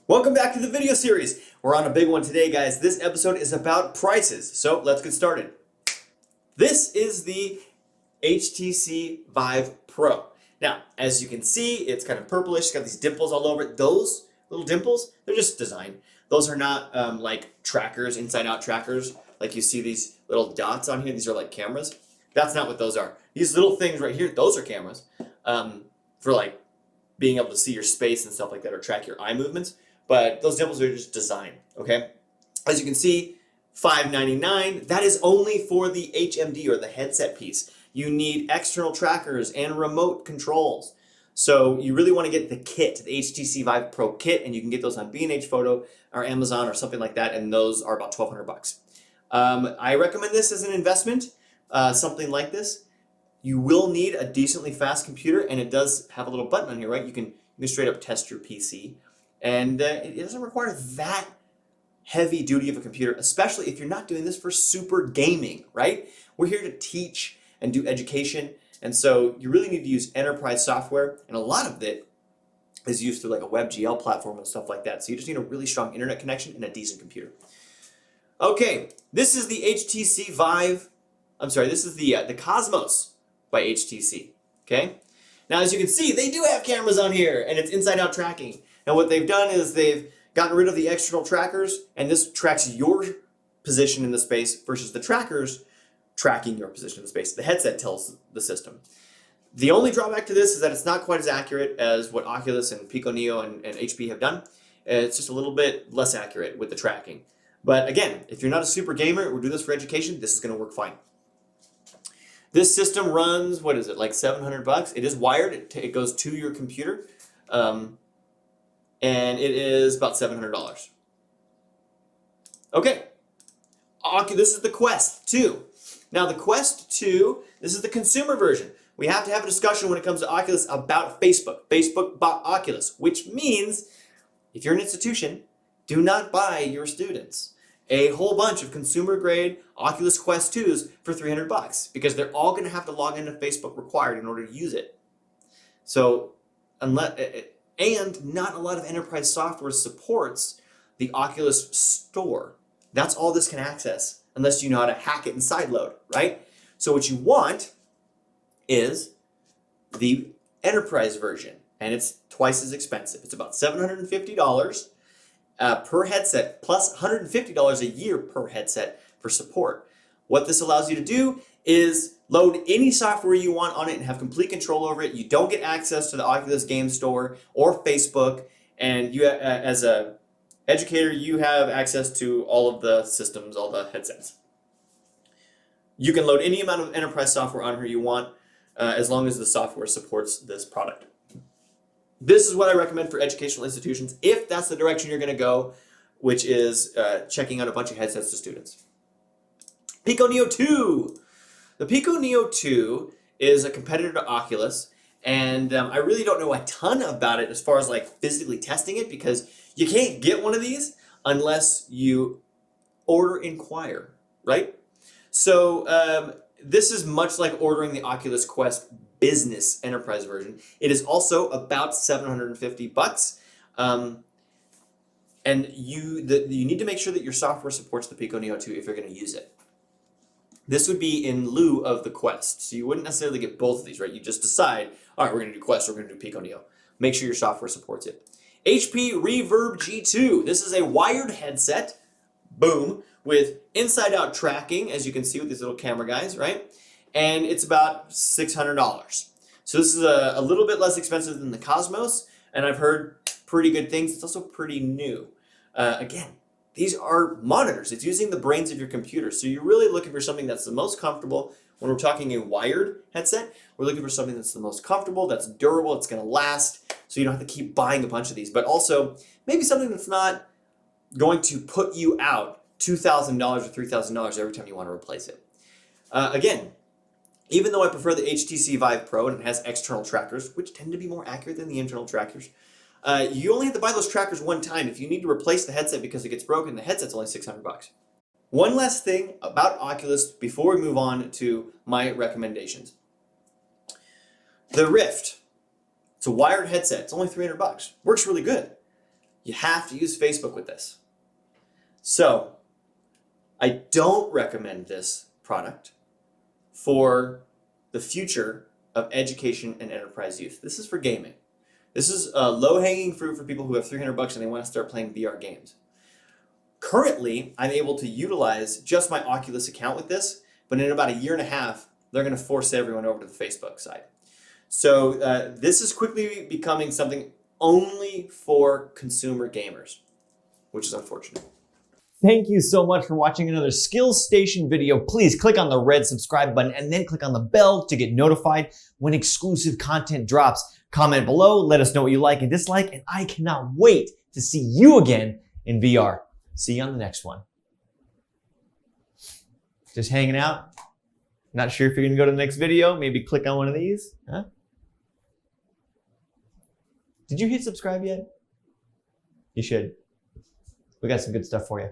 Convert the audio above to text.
Welcome back to the video series. We're on a big one today, guys. This episode is about prices, so let's get started. This is the HTC Vive Pro. Now, as you can see, it's kind of purplish. It's got these dimples all over it. Those little dimples, they're just design. Those are not like trackers, inside-out trackers, like you see these little dots on here. These are like cameras. That's not what those are. These little things right here, those are cameras for like being able to see your space and stuff like that or track your eye movements. But those dimples are just design, okay? As you can see, $599, that is only for the HMD or the headset piece. You need external trackers and remote controls. So you really want to get the kit, the HTC Vive Pro kit, and you can get those on B&H Photo or Amazon or something like that, and those are about $1,200. I recommend this as an investment, something like this. You will need a decently fast computer, and it does have a little button on here, right? You can straight up test your PC. And it doesn't require that heavy duty of a computer, especially if you're not doing this for super gaming, right? We're here to teach and do education. And so you really need to use enterprise software. And a lot of it is used through like a WebGL platform and stuff like that. So you just need a really strong internet connection and a decent computer. Okay, this is the HTC Vive. I'm sorry, this is the Cosmos by HTC, okay? Now, as you can see, they do have cameras on here, and it's inside-out tracking. Now, what they've done is they've gotten rid of the external trackers, and this tracks your position in the space versus the trackers tracking your position in the space. The headset tells the system. The only drawback to this is that it's not quite as accurate as what Oculus and Pico Neo and HP have done. It's just a little bit less accurate with the tracking. But again, if you're not a super gamer or do this for education, this is going to work fine. This system runs, what is it, like $700? It is wired. It goes to your computer. And it is about $700. Okay, this is the Quest 2. Now the Quest 2, this is the consumer version. We have to have a discussion when it comes to Oculus about Facebook. Facebook bought Oculus, which means if you're an institution, do not buy your students a whole bunch of consumer grade Oculus Quest 2s for $300 because they're all going to have to log into Facebook required in order to use it. So and not a lot of enterprise software supports the Oculus Store. That's all this can access, unless you know how to hack it and sideload, right? So what you want is the enterprise version, and it's twice as expensive. It's about $750 per headset, plus $150 a year per headset for support. What this allows you to do is load any software you want on it and have complete control over it. You don't get access to the Oculus Game Store or Facebook, and you, as a educator, you have access to all of the systems, all the headsets. You can load any amount of enterprise software on here you want, as long as the software supports this product. This is what I recommend for educational institutions, if that's the direction you're going to go, which is checking out a bunch of headsets to students. Pico Neo 2. The Pico Neo 2 is a competitor to Oculus, and I really don't know a ton about it as far as like physically testing it, because you can't get one of these unless you order Inquire, right? So this is much like ordering the Oculus Quest Business Enterprise version. It is also about $750, and you need to make sure that your software supports the Pico Neo 2 if you're going to use it. This would be in lieu of the Quest. So you wouldn't necessarily get both of these, right? You just decide, all right, we're going to do Quest, or we're going to do Pico Neo. Make sure your software supports it. HP Reverb G2. This is a wired headset, boom, with inside-out tracking, as you can see with these little camera guys, right? And it's about $600. So this is a little bit less expensive than the Cosmos, and I've heard pretty good things. It's also pretty new. Again, these are monitors. It's using the brains of your computer. So you're really looking for something that's the most comfortable. When we're talking a wired headset, we're looking for something that's the most comfortable, that's durable, it's going to last, so you don't have to keep buying a bunch of these. But also, maybe something that's not going to put you out $2,000 or $3,000 every time you want to replace it. Again, even though I prefer the HTC Vive Pro and it has external trackers, which tend to be more accurate than the internal trackers, you only have to buy those trackers one time. If you need to replace the headset because it gets broken, the headset's only $600. One last thing about Oculus before we move on to my recommendations. The Rift. It's a wired headset. It's only $300. Works really good. You have to use Facebook with this. So I don't recommend this product for the future of education and enterprise use. This is for gaming. This is low-hanging fruit for people who have $300 and they want to start playing VR games. Currently, I'm able to utilize just my Oculus account with this, but in about a year and a half, they're going to force everyone over to the Facebook side. So this is quickly becoming something only for consumer gamers, which is unfortunate. Thank you so much for watching another Skills Station video. Please click on the red subscribe button and then click on the bell to get notified when exclusive content drops. Comment below, let us know what you like and dislike, and I cannot wait to see you again in VR. See you on the next one. Just hanging out? Not sure if you're gonna go to the next video? Maybe click on one of these? Huh? Did you hit subscribe yet? You should. We got some good stuff for you.